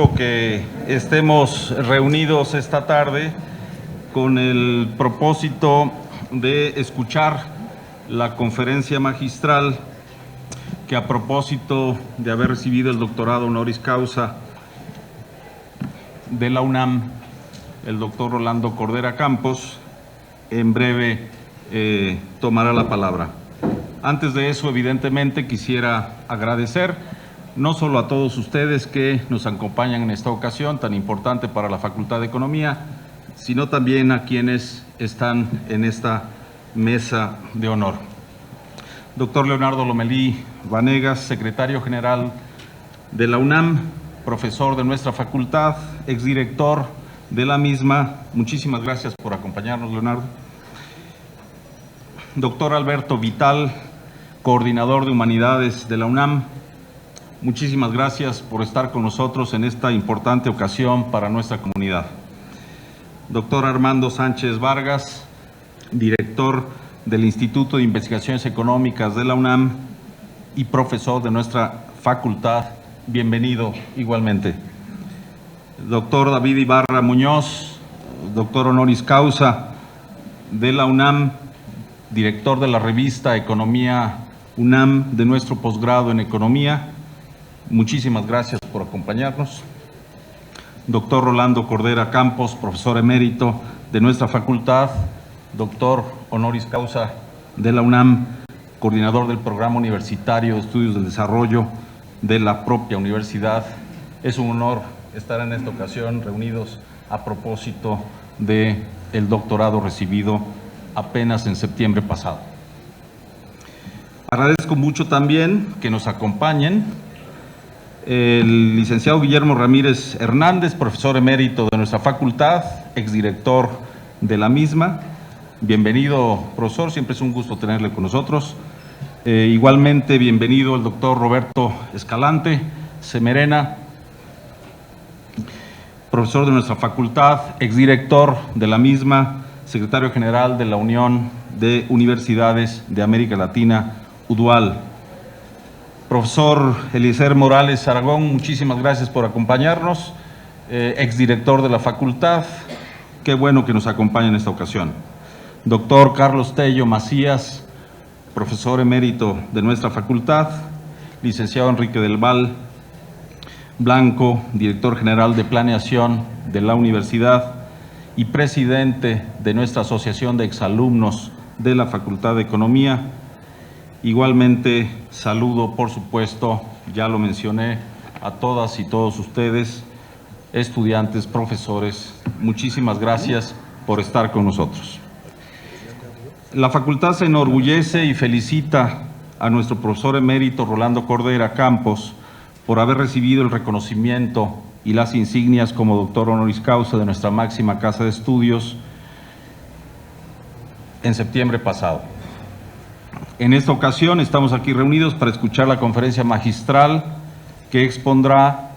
mucho que estemos reunidos esta tarde con el propósito de escuchar la conferencia magistral que, a propósito de haber recibido el doctorado honoris causa de la UNAM, el doctor Rolando Cordera Campos, en breve tomará la palabra. Antes de eso, evidentemente, quisiera agradecer no solo a todos ustedes que nos acompañan en esta ocasión tan importante para la Facultad de Economía, sino también a quienes están en esta mesa de honor. Doctor Leonardo Lomelí Vanegas, secretario general de la UNAM, profesor de nuestra facultad, exdirector de la misma. Muchísimas gracias por acompañarnos, Leonardo. Doctor Alberto Vital, coordinador de Humanidades de la UNAM, muchísimas gracias por estar con nosotros en esta importante ocasión para nuestra comunidad. Doctor Armando Sánchez Vargas, director del Instituto de Investigaciones Económicas de la UNAM y profesor de nuestra facultad, bienvenido igualmente. Doctor David Ibarra Muñoz, doctor honoris causa de la UNAM, director de la revista Economía UNAM de nuestro posgrado en Economía. Muchísimas gracias por acompañarnos. Doctor Rolando Cordera Campos, profesor emérito de nuestra facultad, doctor honoris causa de la UNAM, coordinador del Programa Universitario de Estudios del Desarrollo de la propia universidad. Es un honor estar en esta ocasión reunidos a propósito del doctorado recibido apenas en septiembre pasado. Agradezco mucho también que nos acompañen el licenciado Guillermo Ramírez Hernández, profesor emérito de nuestra facultad, exdirector de la misma. Bienvenido, profesor, siempre es un gusto tenerle con nosotros. Igualmente, bienvenido el doctor Roberto Escalante Semerena, profesor de nuestra facultad, exdirector de la misma, secretario general de la Unión de Universidades de América Latina, UDUAL. Profesor Eliezer Morales Aragón, muchísimas gracias por acompañarnos, exdirector de la facultad. Qué bueno que nos acompaña en esta ocasión. Doctor Carlos Tello Macías, profesor emérito de nuestra facultad. Licenciado Enrique del Val Blanco, director general de planeación de la universidad y presidente de nuestra asociación de exalumnos de la Facultad de Economía. Igualmente saludo, por supuesto, ya lo mencioné, a todas y todos ustedes, estudiantes, profesores. Muchísimas gracias por estar con nosotros. La facultad se enorgullece y felicita a nuestro profesor emérito Rolando Cordera Campos por haber recibido el reconocimiento y las insignias como doctor honoris causa de nuestra máxima casa de estudios en septiembre pasado. En esta ocasión estamos aquí reunidos para escuchar la conferencia magistral que expondrá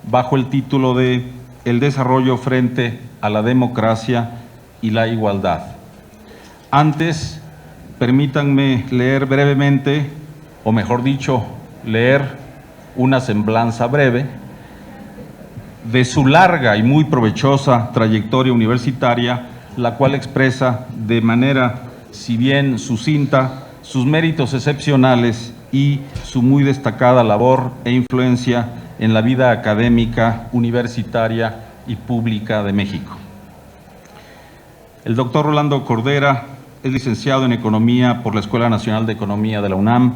bajo el título de El desarrollo frente a la democracia y la igualdad. Antes, permítanme leer brevemente, o mejor dicho, leer una semblanza breve de su larga y muy provechosa trayectoria universitaria, la cual expresa de manera, si bien sucinta, sus méritos excepcionales y su muy destacada labor e influencia en la vida académica, universitaria y pública de México. El doctor Rolando Cordera es licenciado en Economía por la Escuela Nacional de Economía de la UNAM,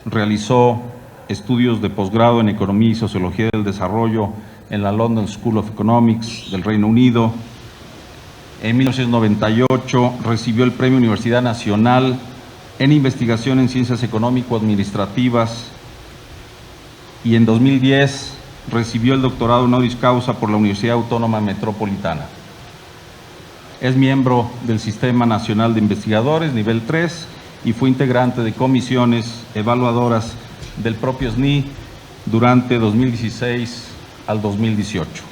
realizó estudios de posgrado en Economía y Sociología del Desarrollo en la London School of Economics del Reino Unido. En 1998 recibió el Premio Universidad Nacional en Investigación en Ciencias Económico-Administrativas y en 2010 recibió el doctorado honoris causa por la Universidad Autónoma Metropolitana. Es miembro del Sistema Nacional de Investigadores, nivel 3, y fue integrante de comisiones evaluadoras del propio SNI durante 2016 al 2018.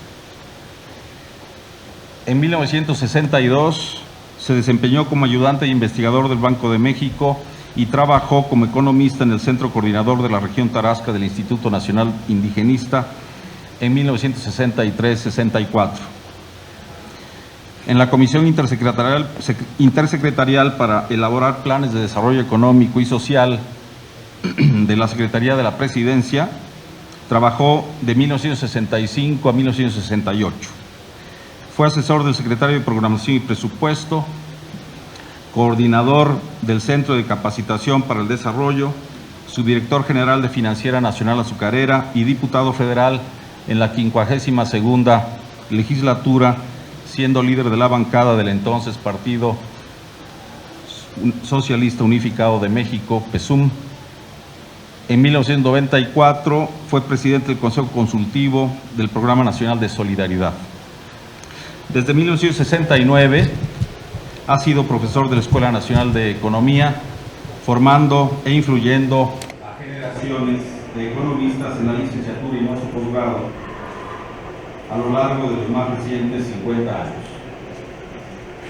En 1962 se desempeñó como ayudante e investigador del Banco de México y trabajó como economista en el Centro Coordinador de la Región Tarasca del Instituto Nacional Indigenista en 1963-64. En la Comisión Intersecretarial para elaborar planes de desarrollo económico y social de la Secretaría de la Presidencia, trabajó de 1965 a 1968. Fue asesor del secretario de Programación y Presupuesto, coordinador del Centro de Capacitación para el Desarrollo, subdirector general de Financiera Nacional Azucarera y diputado federal en la 52ª legislatura, siendo líder de la bancada del entonces Partido Socialista Unificado de México, PSUM. En 1994 fue presidente del Consejo Consultivo del Programa Nacional de Solidaridad. Desde 1969 ha sido profesor de la Escuela Nacional de Economía, formando e influyendo a generaciones de economistas en la licenciatura y en su posgrado a lo largo de los más recientes 50 años.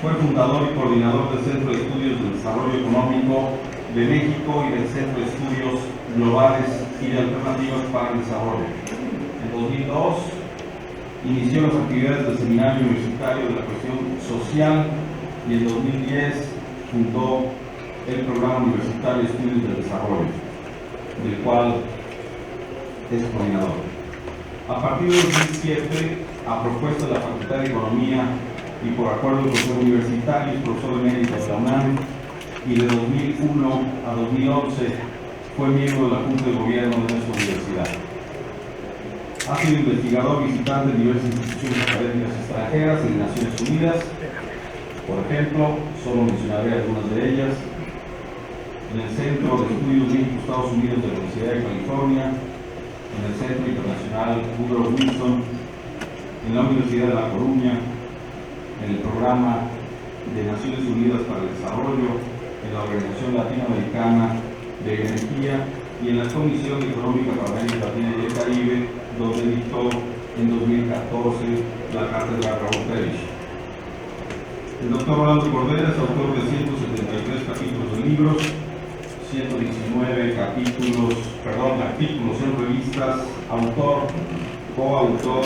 Fue fundador y coordinador del Centro de Estudios del Desarrollo Económico de México y del Centro de Estudios Globales y de Alternativas para el Desarrollo. En 2002 inició las actividades del Seminario Universitario de la Cuestión Social y en 2010 fundó el Programa Universitario de Estudios del Desarrollo, del cual es coordinador. A partir de 2007, a propuesta de la Facultad de Economía y por acuerdo del Consejo Universitario, es profesor emérito de la UNAM, y de 2001 a 2011 fue miembro de la Junta de Gobierno de nuestra universidad. Ha sido investigador visitante en diversas instituciones académicas extranjeras en Naciones Unidas. Por ejemplo, solo mencionaré algunas de ellas: en el Centro de Estudios México-Estados Unidos de la Universidad de California, en el Centro Internacional Woodrow Wilson, en la Universidad de La Coruña, en el Programa de Naciones Unidas para el Desarrollo, en la Organización Latinoamericana de Energía y en la Comisión Económica para América Latina y el Caribe, donde dictó en 2014 la cátedra Raúl Pérez. El doctor Rolando Cordera es autor de 173 capítulos de libros, 119 artículos en revistas, autor, coautor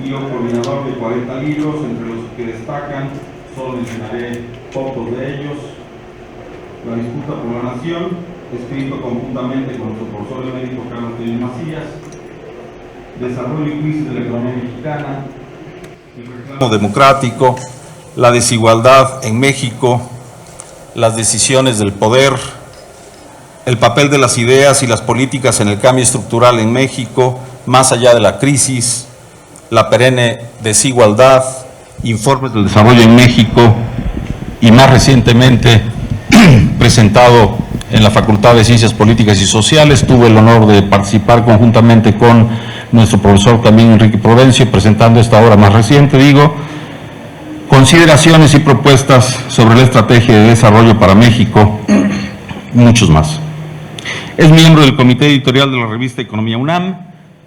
y o coordinador de 40 libros, entre los que destacan, solo mencionaré pocos de ellos: La disputa por la nación, escrito conjuntamente con nuestro profesor emérito Carlos Tellez Macías; Desarrollo y crisis de la economía mexicana; El reclamo democrático; La desigualdad en México; Las decisiones del poder; El papel de las ideas y las políticas en el cambio estructural en México, más allá de la crisis; La perenne desigualdad; Informes del desarrollo en México; y más recientemente presentado en la Facultad de Ciencias Políticas y Sociales. Tuve el honor de participar conjuntamente con nuestro profesor también Enrique Prudencio, presentando esta obra más reciente, Consideraciones y propuestas sobre la estrategia de desarrollo para México, muchos más. Es miembro del comité editorial de la revista Economía UNAM,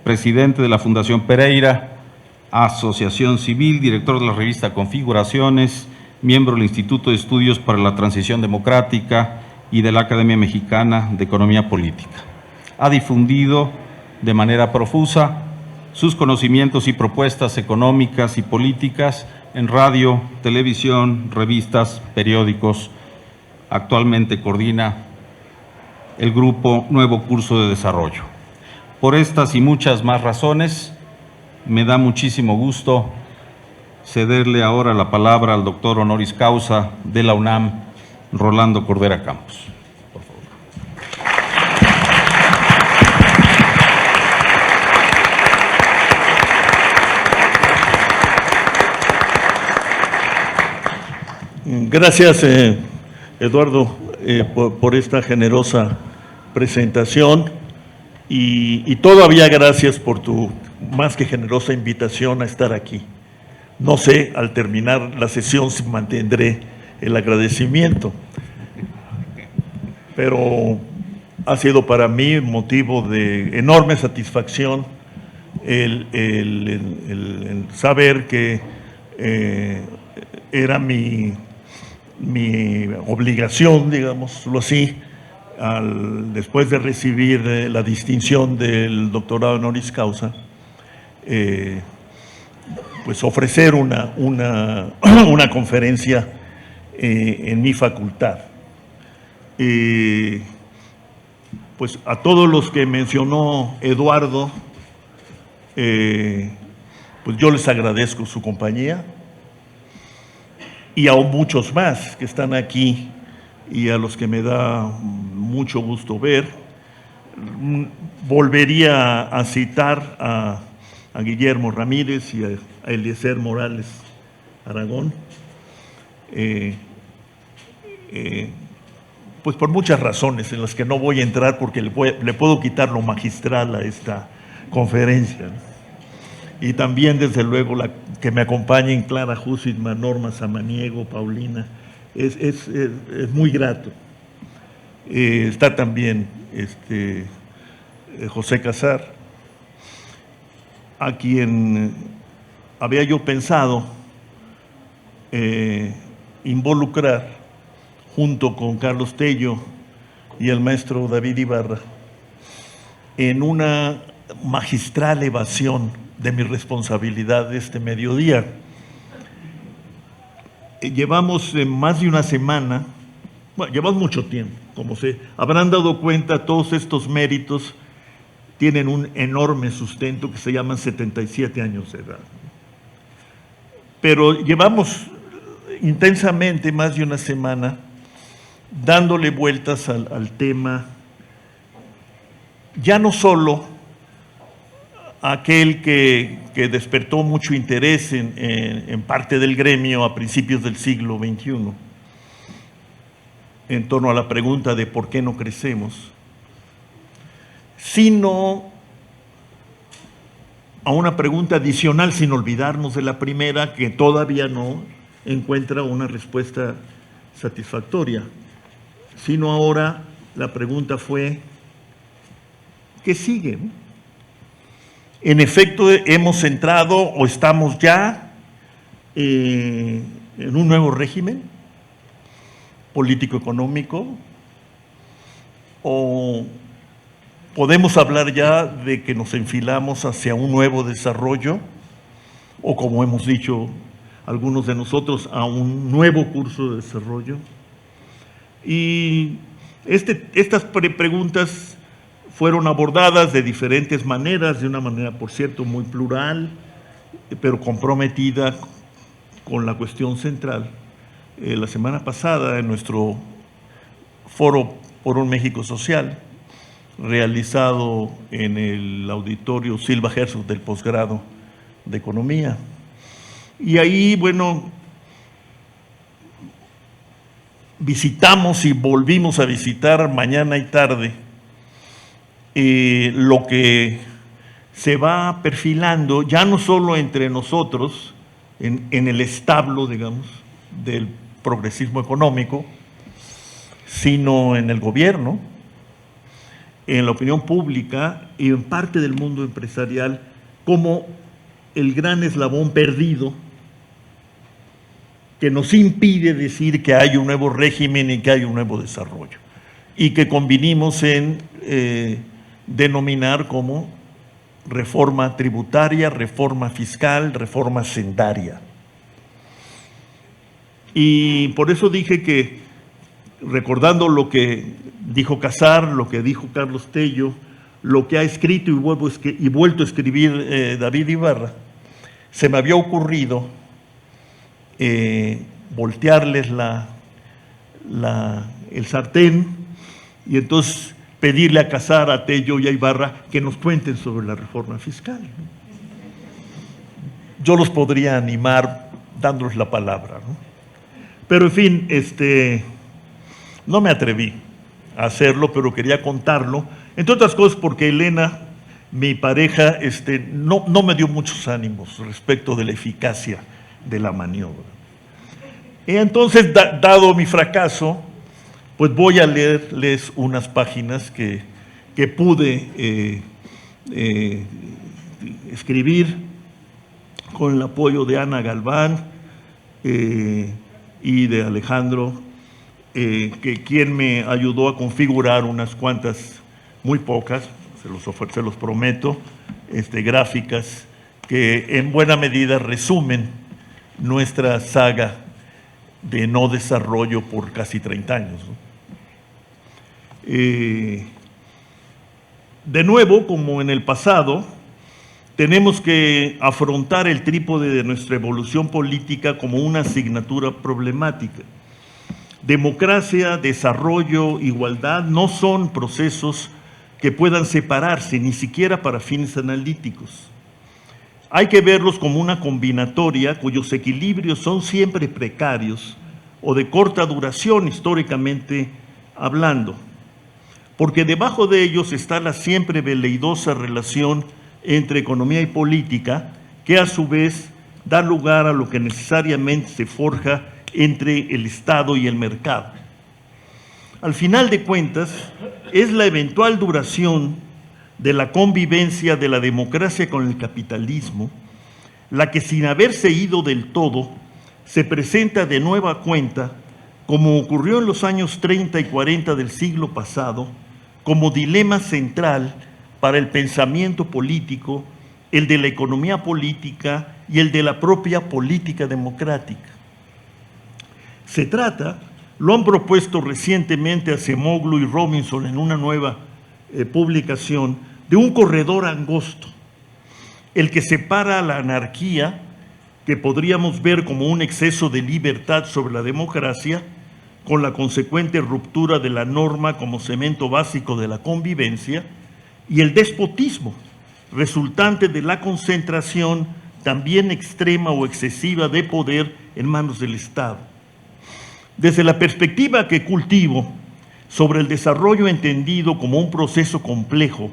presidente de la Fundación Pereira, asociación civil, director de la revista Configuraciones, miembro del Instituto de Estudios para la Transición Democrática y de la Academia Mexicana de Economía Política. Ha difundido de manera profusa sus conocimientos y propuestas económicas y políticas en radio, televisión, revistas, periódicos. Actualmente coordina el grupo Nuevo Curso de Desarrollo. Por estas y muchas más razones, me da muchísimo gusto cederle ahora la palabra al doctor honoris causa de la UNAM, Rolando Cordera Campos. Por favor. Gracias, Eduardo, por esta generosa presentación y todavía gracias por tu más que generosa invitación a estar aquí. No sé, al terminar la sesión, si mantendré el agradecimiento, pero ha sido para mí motivo de enorme satisfacción el saber que era mi obligación, digámoslo así, después de recibir la distinción del doctorado honoris causa, pues ofrecer una conferencia en mi facultad. Pues a todos los que mencionó Eduardo, pues yo les agradezco su compañía, y a muchos más que están aquí y a los que me da mucho gusto ver. Volvería a citar a Guillermo Ramírez y a Eliezer Morales Aragón, pues por muchas razones en las que no voy a entrar porque le puedo quitar lo magistral a esta conferencia. Y también, desde luego, que me acompañen Clara Husitman, Norma Samaniego, Paulina, es muy grato. Está también José Casar, a quien había yo pensado involucrar junto con Carlos Tello y el maestro David Ibarra en una magistral evasión de mi responsabilidad de este mediodía. Llevamos más de una semana, bueno, llevamos mucho tiempo, como se habrán dado cuenta, todos estos méritos tienen un enorme sustento que se llaman 77 años de edad. Pero llevamos intensamente más de una semana dándole vueltas al tema, ya no solo aquel que despertó mucho interés en parte del gremio a principios del siglo XXI, en torno a la pregunta de por qué no crecemos, sino a una pregunta adicional, sin olvidarnos de la primera, que todavía no encuentra una respuesta satisfactoria, sino ahora la pregunta fue, ¿qué sigue? En efecto, hemos entrado o estamos ya en un nuevo régimen político-económico, o podemos hablar ya de que nos enfilamos hacia un nuevo desarrollo, o como hemos dicho algunos de nosotros, a un nuevo curso de desarrollo. Y estas preguntas fueron abordadas de diferentes maneras, de una manera, por cierto, muy plural, pero comprometida con la cuestión central. La semana pasada, en nuestro foro por un México Social, realizado en el auditorio Silva Herzog del posgrado de Economía. Y ahí, bueno, visitamos y volvimos a visitar mañana y tarde lo que se va perfilando, ya no solo entre nosotros, en el establo, digamos, del progresismo económico, sino en el gobierno, en la opinión pública y en parte del mundo empresarial, como el gran eslabón perdido que nos impide decir que hay un nuevo régimen y que hay un nuevo desarrollo, y que convinimos en denominar como reforma tributaria, reforma fiscal, reforma sendaria. Y por eso dije que, recordando lo que dijo Casar, lo que dijo Carlos Tello, lo que ha escrito y vuelto a escribir David Ibarra, se me había ocurrido voltearles el sartén y entonces pedirle a Casar, a Tello y a Ibarra que nos cuenten sobre la reforma fiscal. Yo los podría animar dándoles la palabra, ¿no? Pero en fin, no me atreví a hacerlo, pero quería contarlo, entre otras cosas porque Elena, mi pareja, no me dio muchos ánimos respecto de la eficacia de la maniobra. Y entonces, dado mi fracaso, pues voy a leerles unas páginas que pude escribir con el apoyo de Ana Galván y de Alejandro, quien me ayudó a configurar unas cuantas, muy pocas, se los prometo, gráficas que en buena medida resumen nuestra saga de no desarrollo por casi 30 años, ¿no? De nuevo, como en el pasado, tenemos que afrontar el trípode de nuestra evolución política como una asignatura problemática. Democracia, desarrollo, igualdad no son procesos que puedan separarse, ni siquiera para fines analíticos. Hay que verlos como una combinatoria cuyos equilibrios son siempre precarios o de corta duración históricamente hablando, porque debajo de ellos está la siempre veleidosa relación entre economía y política, que a su vez da lugar a lo que necesariamente se forja entre el Estado y el mercado. Al final de cuentas, es la eventual duración de la convivencia de la democracia con el capitalismo la que, sin haberse ido del todo, se presenta de nueva cuenta, como ocurrió en los años 30 y 40 del siglo pasado, como dilema central para el pensamiento político, el de la economía política y el de la propia política democrática. Se trata, lo han propuesto recientemente Acemoglu y Robinson en una nueva publicación, de un corredor angosto, el que separa a la anarquía, que podríamos ver como un exceso de libertad sobre la democracia, con la consecuente ruptura de la norma como cemento básico de la convivencia, y el despotismo, resultante de la concentración también extrema o excesiva de poder en manos del Estado. Desde la perspectiva que cultivo sobre el desarrollo entendido como un proceso complejo,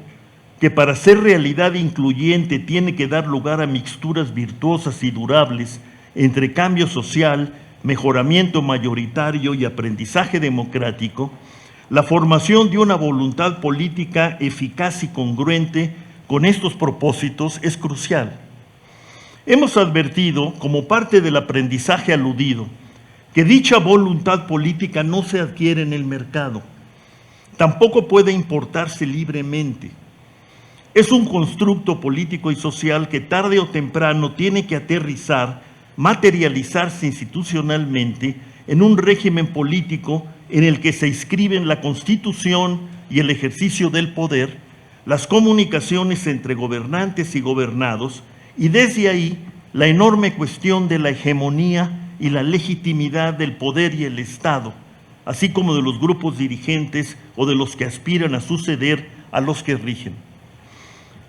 que para ser realidad incluyente tiene que dar lugar a mixturas virtuosas y durables entre cambio social, mejoramiento mayoritario y aprendizaje democrático, la formación de una voluntad política eficaz y congruente con estos propósitos es crucial. Hemos advertido, como parte del aprendizaje aludido, que dicha voluntad política no se adquiere en el mercado, tampoco puede importarse libremente. Es un constructo político y social que tarde o temprano tiene que aterrizar, materializarse institucionalmente en un régimen político en el que se inscriben la constitución y el ejercicio del poder, las comunicaciones entre gobernantes y gobernados, y desde ahí la enorme cuestión de la hegemonía y la legitimidad del poder y el Estado, así como de los grupos dirigentes o de los que aspiran a suceder a los que rigen.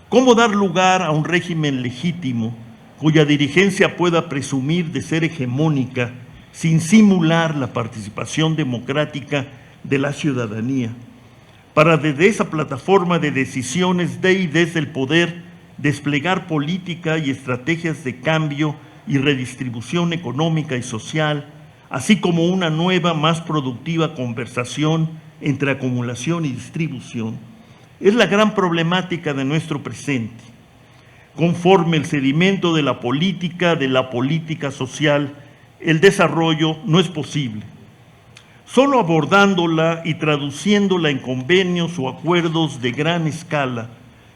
¿Cómo dar lugar a un régimen legítimo cuya dirigencia pueda presumir de ser hegemónica sin simular la participación democrática de la ciudadanía, para desde esa plataforma de decisiones de y desde el poder desplegar política y estrategias de cambio y redistribución económica y social, así como una nueva, más productiva conversación entre acumulación y distribución? Es la gran problemática de nuestro presente. Conforme el sedimento de la política social, el desarrollo no es posible. Solo abordándola y traduciéndola en convenios o acuerdos de gran escala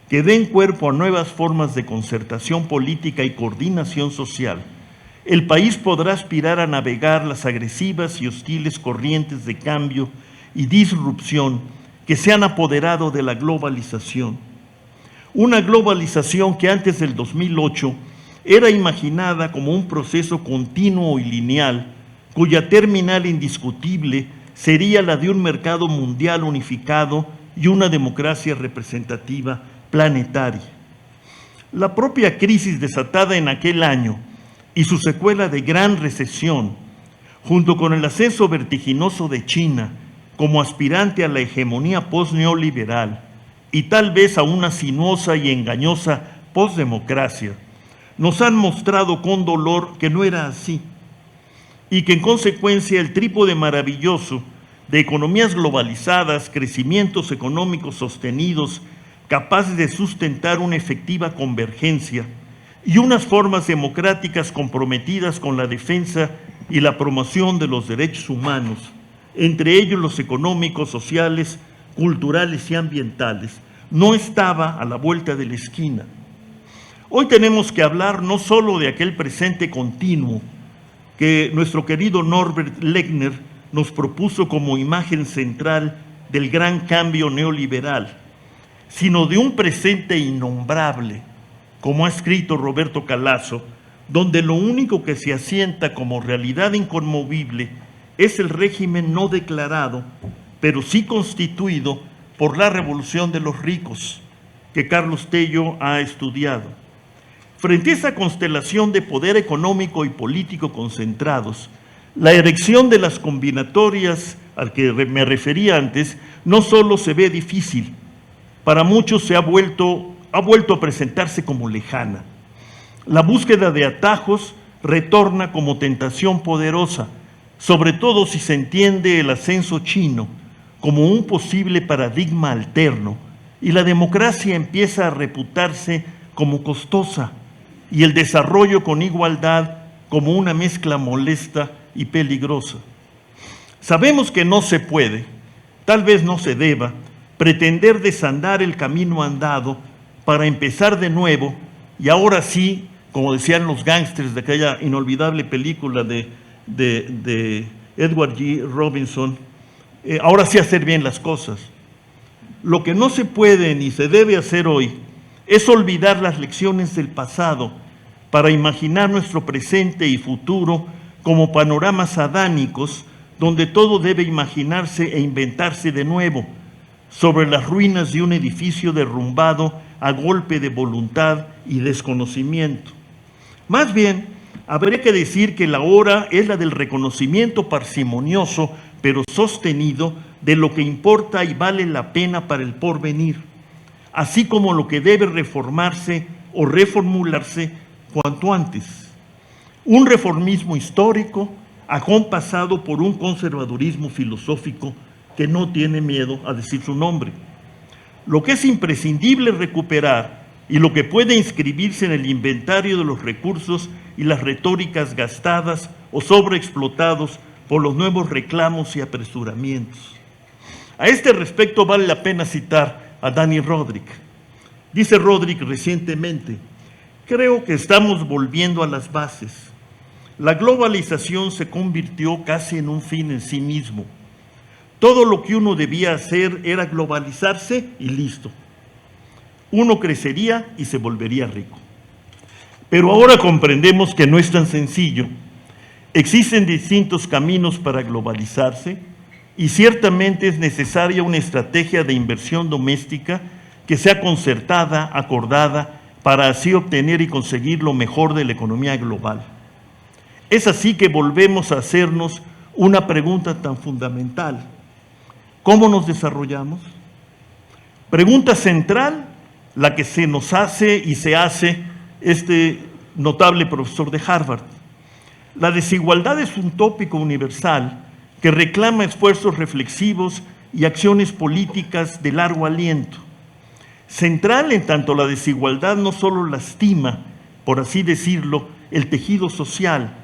que den cuerpo a nuevas formas de concertación política y coordinación social, el país podrá aspirar a navegar las agresivas y hostiles corrientes de cambio y disrupción que se han apoderado de la globalización. Una globalización que antes del 2008 era imaginada como un proceso continuo y lineal, cuya terminal indiscutible sería la de un mercado mundial unificado y una democracia representativa planetaria. La propia crisis desatada en aquel año y su secuela de gran recesión, junto con el ascenso vertiginoso de China como aspirante a la hegemonía postneoliberal y tal vez a una sinuosa y engañosa postdemocracia, nos han mostrado con dolor que no era así y que en consecuencia el trípode maravilloso de economías globalizadas, crecimientos económicos sostenidos, capaces de sustentar una efectiva convergencia y unas formas democráticas comprometidas con la defensa y la promoción de los derechos humanos, entre ellos los económicos, sociales, culturales y ambientales, no estaba a la vuelta de la esquina. Hoy tenemos que hablar no solo de aquel presente continuo que nuestro querido Norbert Lechner nos propuso como imagen central del gran cambio neoliberal, sino de un presente innombrable, como ha escrito Roberto Calazo, donde lo único que se asienta como realidad inconmovible es el régimen no declarado, pero sí constituido por la revolución de los ricos, que Carlos Tello ha estudiado. Frente a esa constelación de poder económico y político concentrados, la erección de las combinatorias al que me refería antes no solo se ve difícil, para muchos ha vuelto a presentarse como lejana. La búsqueda de atajos retorna como tentación poderosa, sobre todo si se entiende el ascenso chino como un posible paradigma alterno y la democracia empieza a reputarse como costosa y el desarrollo con igualdad como una mezcla molesta y peligrosa. Sabemos que no se puede, tal vez no se deba, pretender desandar el camino andado para empezar de nuevo y ahora sí, como decían los gángsters de aquella inolvidable película de Edward G. Robinson, ahora sí hacer bien las cosas. Lo que no se puede ni se debe hacer hoy es olvidar las lecciones del pasado para imaginar nuestro presente y futuro como panoramas adánicos donde todo debe imaginarse e inventarse de nuevo sobre las ruinas de un edificio derrumbado a golpe de voluntad y desconocimiento. Más bien, habría que decir que la hora es la del reconocimiento parsimonioso pero sostenido de lo que importa y vale la pena para el porvenir, así como lo que debe reformarse o reformularse cuanto antes. Un reformismo histórico acompasado por un conservadurismo filosófico que no tiene miedo a decir su nombre. Lo que es imprescindible recuperar y lo que puede inscribirse en el inventario de los recursos y las retóricas gastadas o sobreexplotados por los nuevos reclamos y apresuramientos. A este respecto vale la pena citar a Dani Rodrik. Dice Rodrik recientemente: creo que estamos volviendo a las bases. La globalización se convirtió casi en un fin en sí mismo. Todo lo que uno debía hacer era globalizarse y listo. Uno crecería y se volvería rico. Pero ahora comprendemos que no es tan sencillo. Existen distintos caminos para globalizarse y ciertamente es necesaria una estrategia de inversión doméstica que sea concertada, acordada, para así obtener y conseguir lo mejor de la economía global. Es así que volvemos a hacernos una pregunta tan fundamental: ¿cómo nos desarrollamos? Pregunta central, la que se nos hace y se hace este notable profesor de Harvard. La desigualdad es un tópico universal que reclama esfuerzos reflexivos y acciones políticas de largo aliento. Central en tanto la desigualdad no solo lastima, por así decirlo, el tejido social,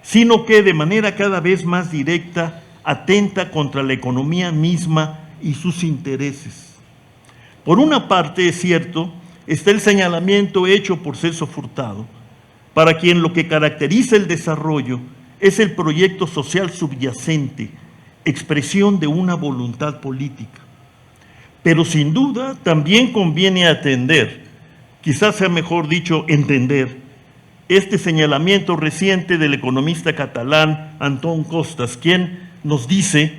sino que de manera cada vez más directa atenta contra la economía misma y sus intereses. Por una parte, es cierto, está el señalamiento hecho por Celso Furtado, para quien lo que caracteriza el desarrollo es el proyecto social subyacente, expresión de una voluntad política. Pero sin duda también conviene atender, quizás sea mejor dicho entender, este señalamiento reciente del economista catalán Antón Costas, quien nos dice,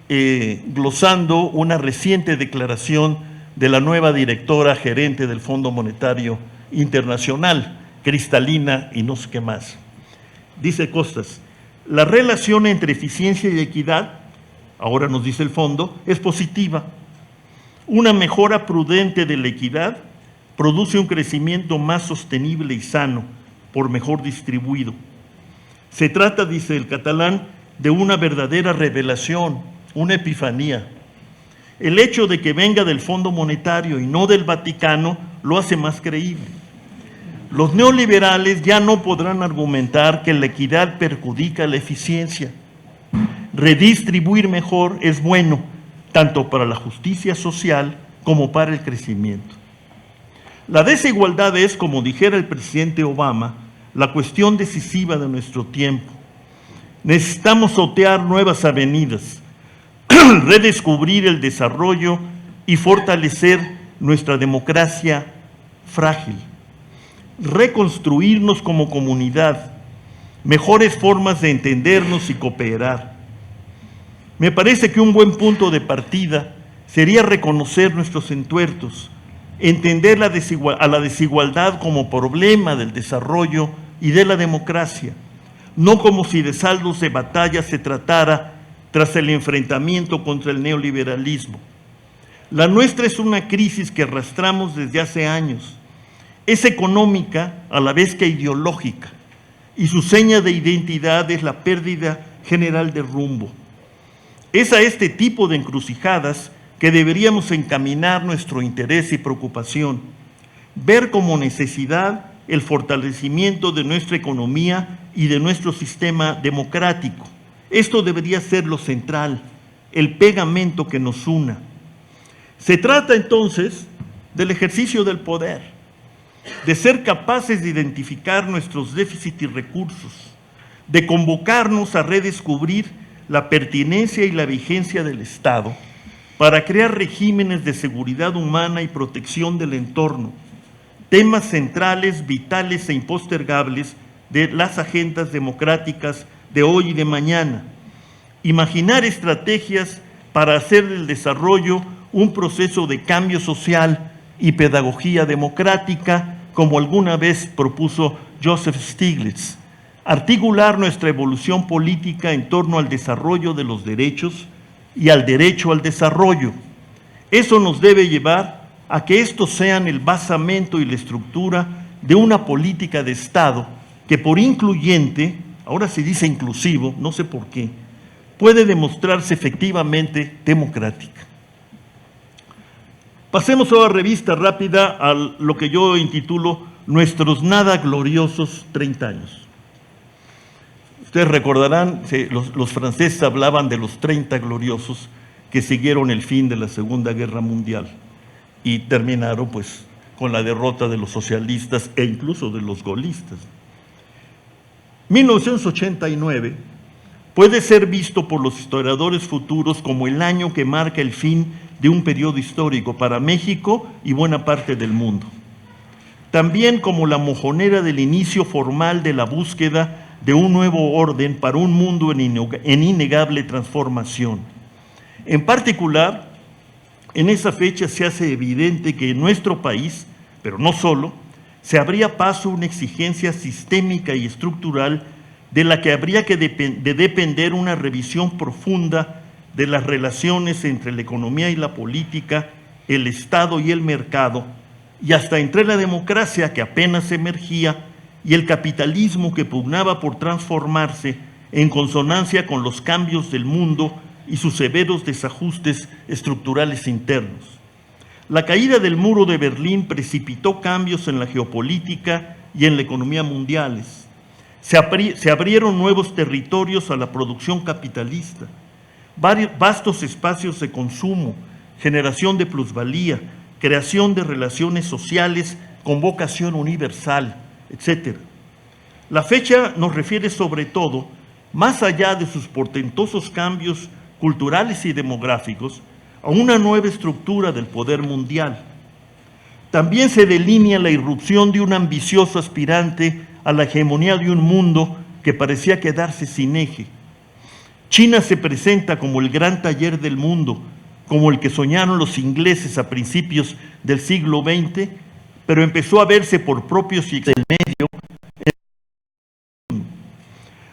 glosando una reciente declaración de la nueva directora gerente del Fondo Monetario Internacional, Cristalina y no sé qué más. Dice Costas: la relación entre eficiencia y equidad, ahora nos dice el fondo, es positiva. Una mejora prudente de la equidad produce un crecimiento más sostenible y sano, por mejor distribuido. Se trata, dice el catalán, de una verdadera revelación, una epifanía. El hecho de que venga del Fondo Monetario y no del Vaticano lo hace más creíble. Los neoliberales ya no podrán argumentar que la equidad perjudica la eficiencia. Redistribuir mejor es bueno, tanto para la justicia social como para el crecimiento. La desigualdad es, como dijera el presidente Obama, la cuestión decisiva de nuestro tiempo. Necesitamos sortear nuevas avenidas, redescubrir el desarrollo y fortalecer nuestra democracia frágil, reconstruirnos como comunidad, mejores formas de entendernos y cooperar. Me parece que un buen punto de partida sería reconocer nuestros entuertos, entender a la desigualdad como problema del desarrollo y de la democracia, no como si de saldos de batalla se tratara tras el enfrentamiento contra el neoliberalismo. La nuestra es una crisis que arrastramos desde hace años. Es económica a la vez que ideológica, y su seña de identidad es la pérdida general de rumbo. Es a este tipo de encrucijadas que deberíamos encaminar nuestro interés y preocupación, ver como necesidad el fortalecimiento de nuestra economía y de nuestro sistema democrático. Esto debería ser lo central, el pegamento que nos una. Se trata entonces del ejercicio del poder, de ser capaces de identificar nuestros déficits y recursos, de convocarnos a redescubrir la pertinencia y la vigencia del Estado para crear regímenes de seguridad humana y protección del entorno, temas centrales, vitales e impostergables de las agendas democráticas de hoy y de mañana. Imaginar estrategias para hacer del desarrollo un proceso de cambio social y pedagogía democrática, como alguna vez propuso Joseph Stiglitz. Articular nuestra evolución política en torno al desarrollo de los derechos y al derecho al desarrollo. Eso nos debe llevar a que estos sean el basamento y la estructura de una política de Estado que por incluyente, ahora se dice inclusivo, no sé por qué, puede demostrarse efectivamente democrática. Pasemos ahora revista rápida a lo que yo intitulo Nuestros nada gloriosos 30 años. Ustedes recordarán, los franceses hablaban de los 30 gloriosos que siguieron el fin de la Segunda Guerra Mundial y terminaron pues con la derrota de los socialistas e incluso de los gaullistas. 1989 puede ser visto por los historiadores futuros como el año que marca el fin de un periodo histórico para México y buena parte del mundo. También como la mojonera del inicio formal de la búsqueda de un nuevo orden para un mundo en innegable transformación. En particular, en esa fecha se hace evidente que en nuestro país, pero no solo, se abría paso una exigencia sistémica y estructural de la que habría que depender una revisión profunda de las relaciones entre la economía y la política, el Estado y el mercado, y hasta entre la democracia que apenas emergía y el capitalismo que pugnaba por transformarse en consonancia con los cambios del mundo y sus severos desajustes estructurales internos. La caída del muro de Berlín precipitó cambios en la geopolítica y en la economía mundiales. Se abrieron nuevos territorios a la producción capitalista, vastos espacios de consumo, generación de plusvalía, creación de relaciones sociales con vocación universal, etc. La fecha nos refiere sobre todo, más allá de sus portentosos cambios culturales y demográficos, a una nueva estructura del poder mundial. También se delinea la irrupción de un ambicioso aspirante a la hegemonía de un mundo que parecía quedarse sin eje. China se presenta como el gran taller del mundo, como el que soñaron los ingleses a principios del siglo XX, pero empezó a verse por propios y del medio.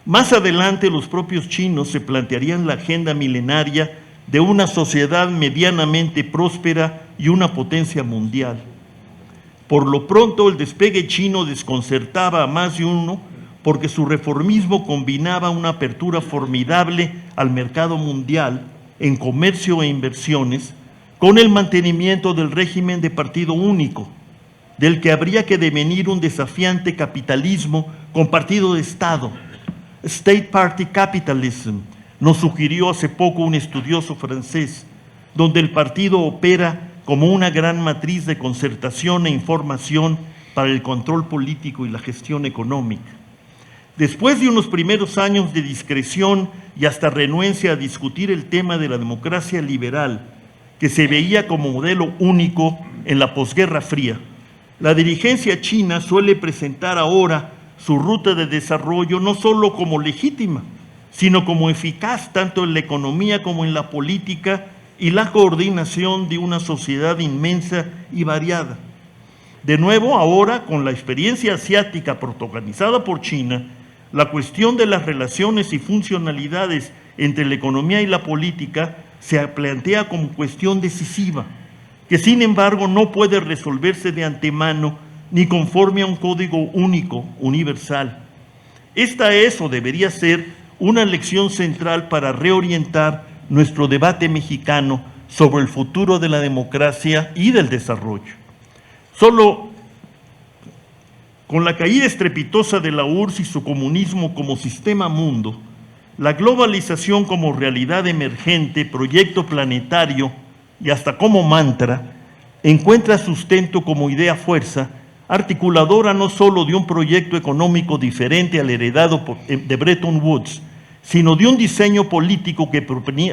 Más adelante los propios chinos se plantearían la agenda milenaria de una sociedad medianamente próspera y una potencia mundial. Por lo pronto el despegue chino desconcertaba a más de uno porque su reformismo combinaba una apertura formidable al mercado mundial en comercio e inversiones con el mantenimiento del régimen de partido único, del que habría que devenir un desafiante capitalismo con partido de Estado. State Party Capitalism, nos sugirió hace poco un estudioso francés, donde el partido opera como una gran matriz de concertación e información para el control político y la gestión económica. Después de unos primeros años de discreción y hasta renuencia a discutir el tema de la democracia liberal, que se veía como modelo único en la posguerra fría, la dirigencia china suele presentar ahora su ruta de desarrollo no solo como legítima, sino como eficaz tanto en la economía como en la política y la coordinación de una sociedad inmensa y variada. De nuevo, ahora, con la experiencia asiática protagonizada por China, la cuestión de las relaciones y funcionalidades entre la economía y la política se plantea como cuestión decisiva, que sin embargo no puede resolverse de antemano ni conforme a un código único, universal. Esta es o debería ser una lección central para reorientar nuestro debate mexicano sobre el futuro de la democracia y del desarrollo. Solo con la caída estrepitosa de la URSS y su comunismo como sistema mundo, la globalización como realidad emergente, proyecto planetario y hasta como mantra, encuentra sustento como idea fuerza, articuladora no solo de un proyecto económico diferente al heredado de Bretton Woods, sino de un diseño político que prometía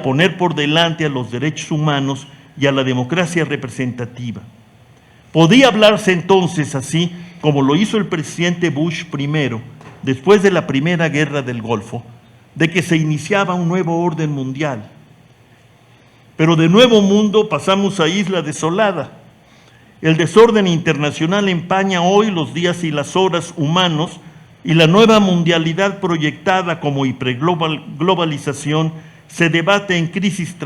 poner por delante a los derechos humanos y a la democracia representativa. Podía hablarse entonces, así como lo hizo el presidente Bush primero, después de la Primera Guerra del Golfo, de que se iniciaba un nuevo orden mundial. Pero de nuevo mundo pasamos a isla desolada. El desorden internacional empaña hoy los días y las horas humanos y la nueva mundialidad proyectada como hiperglobalización se debate en crisis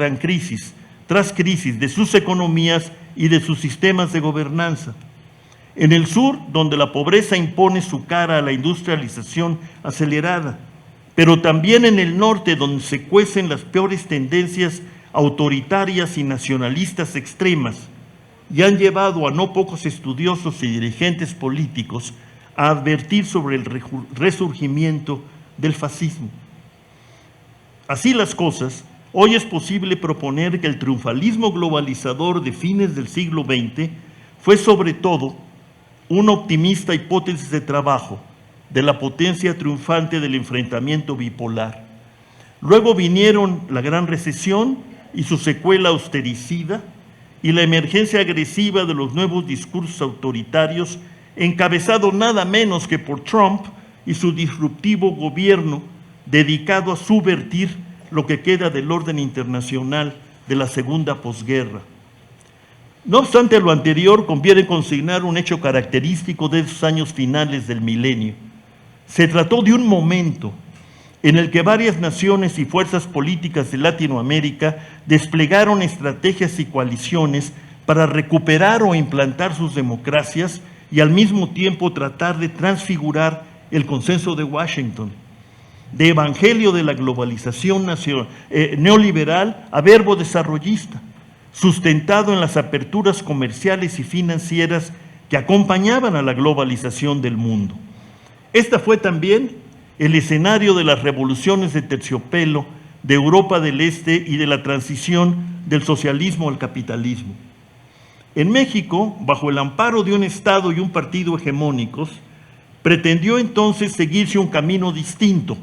tras crisis de sus economías y de sus sistemas de gobernanza. En el sur, donde la pobreza impone su cara a la industrialización acelerada, pero también en el norte, donde se cuecen las peores tendencias autoritarias y nacionalistas extremas, y han llevado a no pocos estudiosos y dirigentes políticos a advertir sobre el resurgimiento del fascismo. Así las cosas, hoy es posible proponer que el triunfalismo globalizador de fines del siglo XX fue sobre todo una optimista hipótesis de trabajo de la potencia triunfante del enfrentamiento bipolar. Luego vinieron la Gran Recesión y su secuela austericida y la emergencia agresiva de los nuevos discursos autoritarios, encabezado nada menos que por Trump y su disruptivo gobierno dedicado a subvertir lo que queda del orden internacional de la segunda posguerra. No obstante lo anterior, conviene consignar un hecho característico de esos años finales del milenio. Se trató de un momento en el que varias naciones y fuerzas políticas de Latinoamérica desplegaron estrategias y coaliciones para recuperar o implantar sus democracias y al mismo tiempo tratar de transfigurar el consenso de Washington, de evangelio de la globalización neoliberal a verbo desarrollista, sustentado en las aperturas comerciales y financieras que acompañaban a la globalización del mundo. Esta fue también el escenario de las revoluciones de terciopelo de Europa del Este y de la transición del socialismo al capitalismo. En México, bajo el amparo de un Estado y un partido hegemónicos, pretendió entonces seguirse un camino distinto,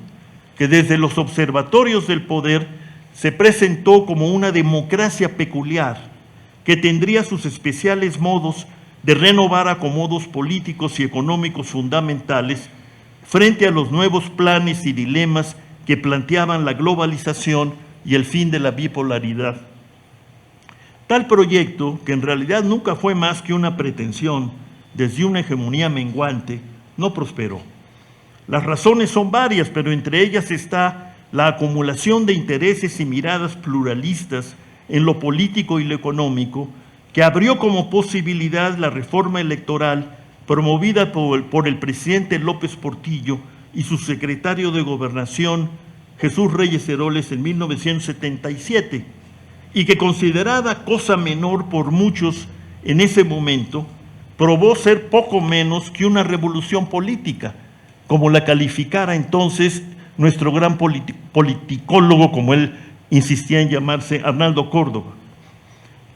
que desde los observatorios del poder se presentó como una democracia peculiar, que tendría sus especiales modos de renovar acomodos políticos y económicos fundamentales frente a los nuevos planes y dilemas que planteaban la globalización y el fin de la bipolaridad. Tal proyecto, que en realidad nunca fue más que una pretensión desde una hegemonía menguante, no prosperó. Las razones son varias, pero entre ellas está la acumulación de intereses y miradas pluralistas en lo político y lo económico, que abrió como posibilidad la reforma electoral promovida por el presidente López Portillo y su secretario de Gobernación, Jesús Reyes Heroles, en 1977, y que, considerada cosa menor por muchos en ese momento, probó ser poco menos que una revolución política, como la calificara entonces nuestro gran politicólogo, como él insistía en llamarse, Arnaldo Córdoba.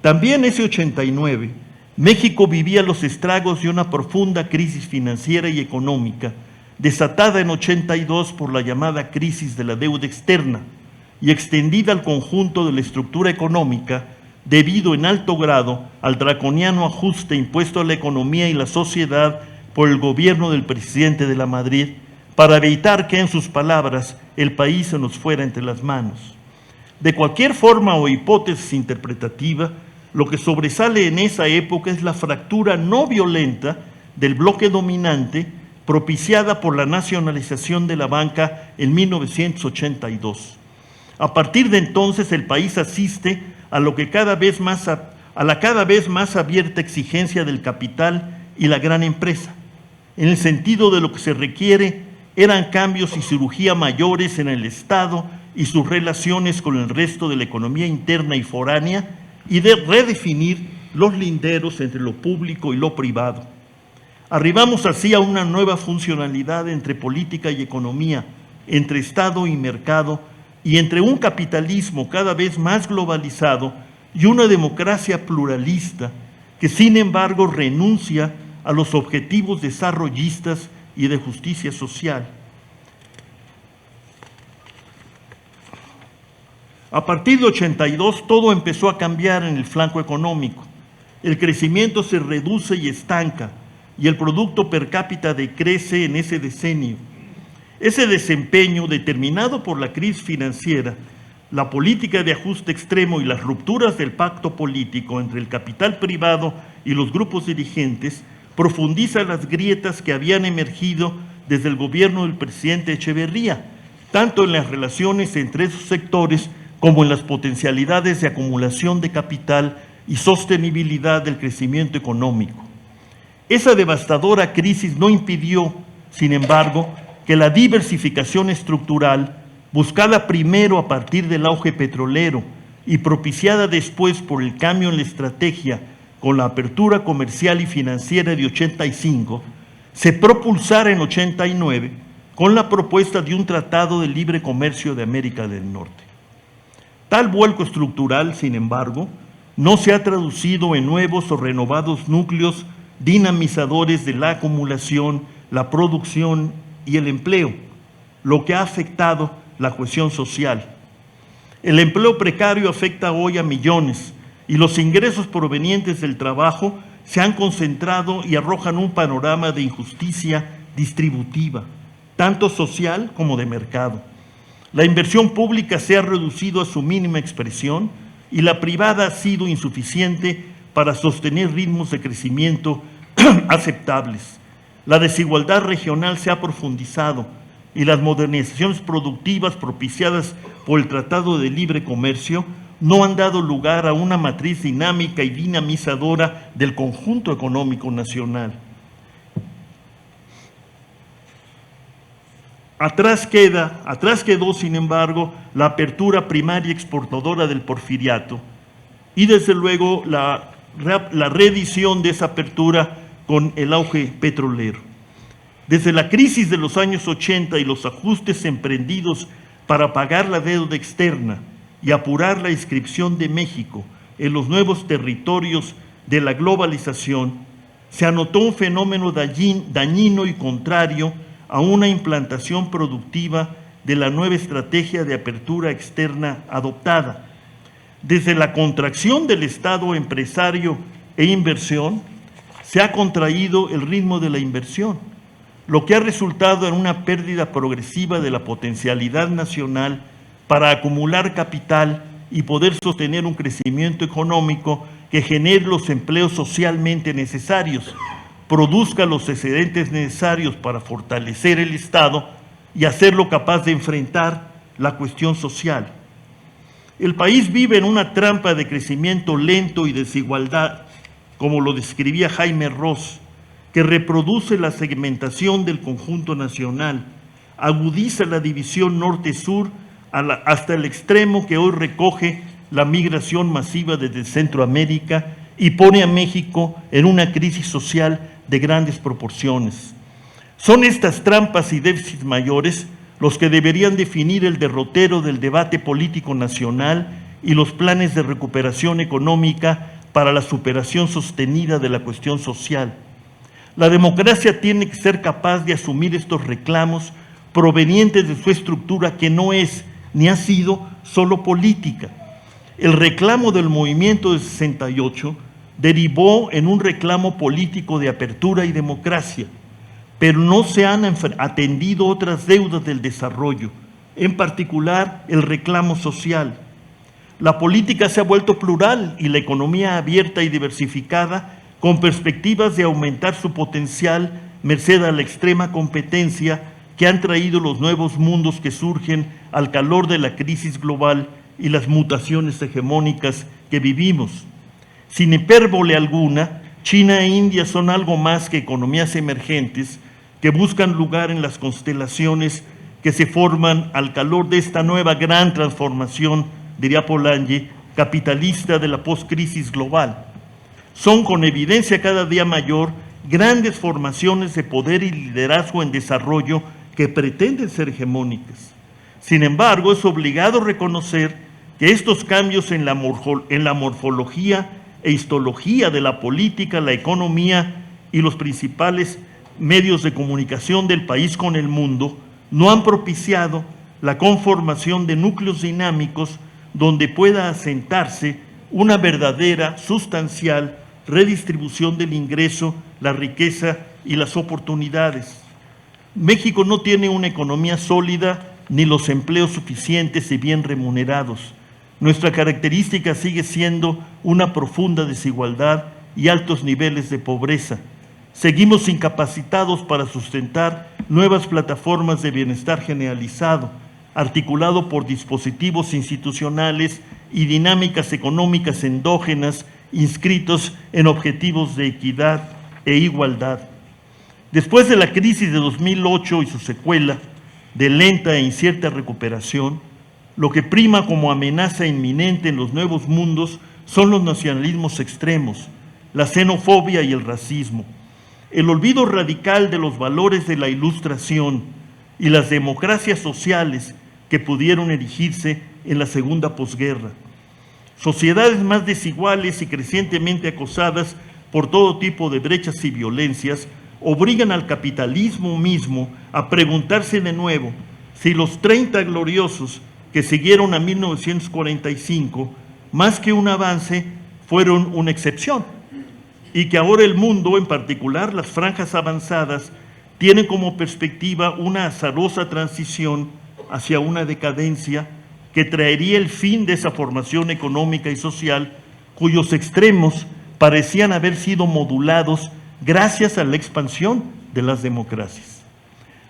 También ese 89, México vivía los estragos de una profunda crisis financiera y económica, desatada en 82 por la llamada crisis de la deuda externa y extendida al conjunto de la estructura económica debido en alto grado al draconiano ajuste impuesto a la economía y la sociedad por el gobierno del presidente de la Madrid para evitar que, en sus palabras, el país se nos fuera entre las manos. De cualquier forma o hipótesis interpretativa, lo que sobresale en esa época es la fractura no violenta del bloque dominante propiciada por la nacionalización de la banca en 1982. A partir de entonces, el país asiste a la cada vez más abierta exigencia del capital y la gran empresa. En el sentido de lo que se requiere, eran cambios y cirugía mayores en el Estado y sus relaciones con el resto de la economía interna y foránea, y de redefinir los linderos entre lo público y lo privado. Arribamos así a una nueva funcionalidad entre política y economía, entre Estado y mercado, y entre un capitalismo cada vez más globalizado y una democracia pluralista que, sin embargo, renuncia a los objetivos desarrollistas y de justicia social. A partir de 82, todo empezó a cambiar en el flanco económico. El crecimiento se reduce y estanca, y el producto per cápita decrece en ese decenio. Ese desempeño, determinado por la crisis financiera, la política de ajuste extremo y las rupturas del pacto político entre el capital privado y los grupos dirigentes, profundiza las grietas que habían emergido desde el gobierno del presidente Echeverría, tanto en las relaciones entre esos sectores como en las potencialidades de acumulación de capital y sostenibilidad del crecimiento económico. Esa devastadora crisis no impidió, sin embargo, que la diversificación estructural, buscada primero a partir del auge petrolero y propiciada después por el cambio en la estrategia con la apertura comercial y financiera de 85, se propulsara en 89 con la propuesta de un tratado de libre comercio de América del Norte. Tal vuelco estructural, sin embargo, no se ha traducido en nuevos o renovados núcleos dinamizadores de la acumulación, la producción y el empleo, lo que ha afectado la cohesión social. El empleo precario afecta hoy a millones y los ingresos provenientes del trabajo se han concentrado y arrojan un panorama de injusticia distributiva, tanto social como de mercado. La inversión pública se ha reducido a su mínima expresión y la privada ha sido insuficiente para sostener ritmos de crecimiento aceptables. La desigualdad regional se ha profundizado y las modernizaciones productivas propiciadas por el Tratado de Libre Comercio no han dado lugar a una matriz dinámica y dinamizadora del conjunto económico nacional. Atrás quedó, sin embargo, la apertura primaria exportadora del porfiriato y, desde luego, la reedición de esa apertura con el auge petrolero. Desde la crisis de los años 80 y los ajustes emprendidos para pagar la deuda externa y apurar la inscripción de México en los nuevos territorios de la globalización, se anotó un fenómeno dañino y contrario a una implantación productiva de la nueva estrategia de apertura externa adoptada. Desde la contracción del Estado empresario e inversión, se ha contraído el ritmo de la inversión, lo que ha resultado en una pérdida progresiva de la potencialidad nacional para acumular capital y poder sostener un crecimiento económico que genere los empleos socialmente necesarios, produzca los excedentes necesarios para fortalecer el Estado y hacerlo capaz de enfrentar la cuestión social. El país vive en una trampa de crecimiento lento y desigualdad, como lo describía Jaime Ross, que reproduce la segmentación del conjunto nacional, agudiza la división norte-sur hasta el extremo que hoy recoge la migración masiva desde Centroamérica y pone a México en una crisis social de grandes proporciones. Son estas trampas y déficits mayores los que deberían definir el derrotero del debate político nacional y los planes de recuperación económica para la superación sostenida de la cuestión social. La democracia tiene que ser capaz de asumir estos reclamos provenientes de su estructura que no es ni ha sido solo política. El reclamo del movimiento de 68 derivó en un reclamo político de apertura y democracia, pero no se han atendido otras deudas del desarrollo, en particular el reclamo social. La política se ha vuelto plural y la economía abierta y diversificada con perspectivas de aumentar su potencial merced a la extrema competencia que han traído los nuevos mundos que surgen al calor de la crisis global y las mutaciones hegemónicas que vivimos. Sin hipérbole alguna, China e India son algo más que economías emergentes que buscan lugar en las constelaciones que se forman al calor de esta nueva gran transformación, diría Polanyi, capitalista de la postcrisis global. Son con evidencia cada día mayor grandes formaciones de poder y liderazgo en desarrollo que pretenden ser hegemónicas. Sin embargo, es obligado reconocer que estos cambios en la morfología e histología de la política, la economía y los principales medios de comunicación del país con el mundo no han propiciado la conformación de núcleos dinámicos donde pueda asentarse una verdadera, sustancial redistribución del ingreso, la riqueza y las oportunidades. México no tiene una economía sólida ni los empleos suficientes y bien remunerados. Nuestra característica sigue siendo una profunda desigualdad y altos niveles de pobreza. Seguimos incapacitados para sustentar nuevas plataformas de bienestar generalizado, articulado por dispositivos institucionales y dinámicas económicas endógenas inscritos en objetivos de equidad e igualdad. Después de la crisis de 2008 y su secuela de lenta e incierta recuperación, lo que prima como amenaza inminente en los nuevos mundos son los nacionalismos extremos, la xenofobia y el racismo, el olvido radical de los valores de la Ilustración y las democracias sociales que pudieron erigirse en la segunda posguerra. Sociedades más desiguales y crecientemente acosadas por todo tipo de brechas y violencias obligan al capitalismo mismo a preguntarse de nuevo si los 30 gloriosos que siguieron a 1945, más que un avance, fueron una excepción, y que ahora el mundo, en particular las franjas avanzadas, tienen como perspectiva una azarosa transición hacia una decadencia que traería el fin de esa formación económica y social cuyos extremos parecían haber sido modulados gracias a la expansión de las democracias.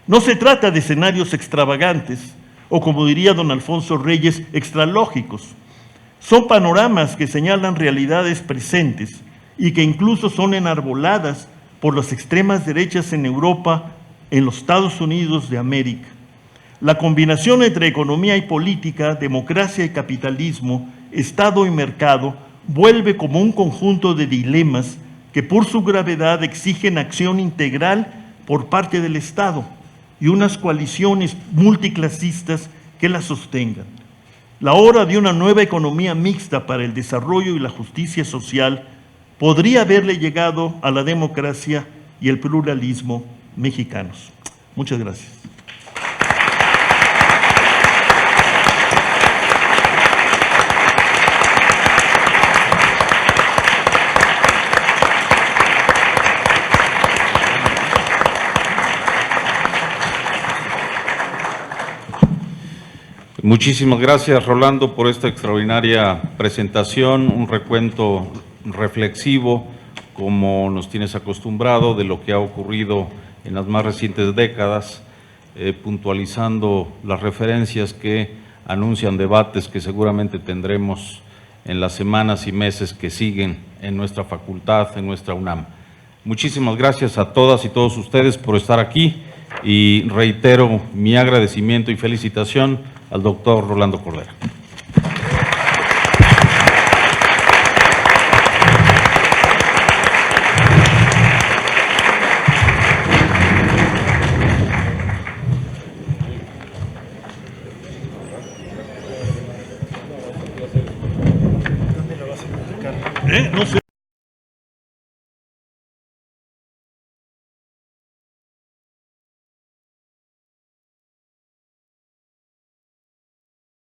No se trata de escenarios extravagantes o, como diría don Alfonso Reyes, extralógicos. Son panoramas que señalan realidades presentes y que incluso son enarboladas por las extremas derechas en Europa, en los Estados Unidos de América. La combinación entre economía y política, democracia y capitalismo, Estado y mercado, vuelve como un conjunto de dilemas que por su gravedad exigen acción integral por parte del Estado y unas coaliciones multiclasistas que la sostengan. La hora de una nueva economía mixta para el desarrollo y la justicia social podría haberle llegado a la democracia y el pluralismo mexicanos. Muchas gracias. Muchísimas gracias, Rolando, por esta extraordinaria presentación, un recuento reflexivo, como nos tienes acostumbrado, de lo que ha ocurrido en las más recientes décadas, puntualizando las referencias que anuncian debates que seguramente tendremos en las semanas y meses que siguen en nuestra facultad, en nuestra UNAM. Muchísimas gracias a todas y todos ustedes por estar aquí y reitero mi agradecimiento y felicitación al doctor Rolando Cordera. No sé.